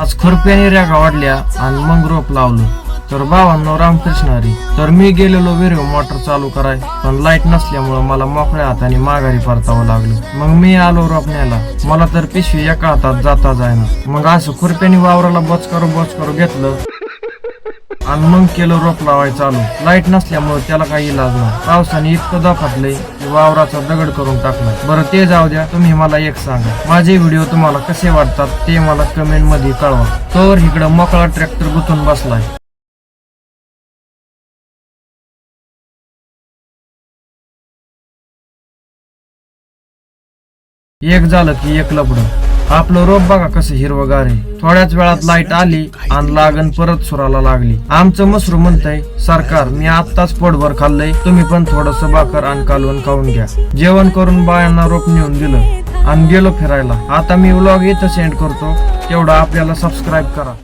आज खुरप्याने रेगा वाढल्या आणि मग रोप लावलं. तर भावांनो रामकृष्ण हरी. तर मी गेलेलो विहिरीवर मोटर चालू कराय, पण लाईट नसल्यामुळे मला मोकळ्या हाताने माघारी परतावं लागलं. मग मी आलो रोप न्यायला. मला तर पिशवी एका हातात जाता जायना. मग असं खुरप्याने वावराला बोचकारू घेतलं आणि मग केलं रोप लावाय चालू. लाईट नसल्यामुळे त्याला काही इलाज नाही. पावसाने इतकं दफाटलंय की वावराचा दगड करून टाकलाय. बरं ते जाऊ द्या, तुम्ही मला एक सांगा, माझे व्हिडिओ तुम्हाला कसे वाटतात ते मला कमेंट मध्ये कळवा. तर इकडं मोकळा ट्रॅक्टर गुंतून बसलाय. एक झालं की एक लपडं. आपलं रोप बघा कसं हिरवगार आहे. थोड्याच वेळात लाईट आली आणि लागण परत सुराला लागली. आमचं मसरू म्हणतंय, सरकार मी आत्ताच पोटभर खाल्लंय, तुम्ही पण थोडस भाकर आणि कालवण खाऊन घ्या. जेवण करून बायांना रोप नेऊन दिलं आणि गेलो फिरायला. आता मी व्लॉग इथं सेंड करतो. तेवढं आपल्याला सबस्क्राईब करा.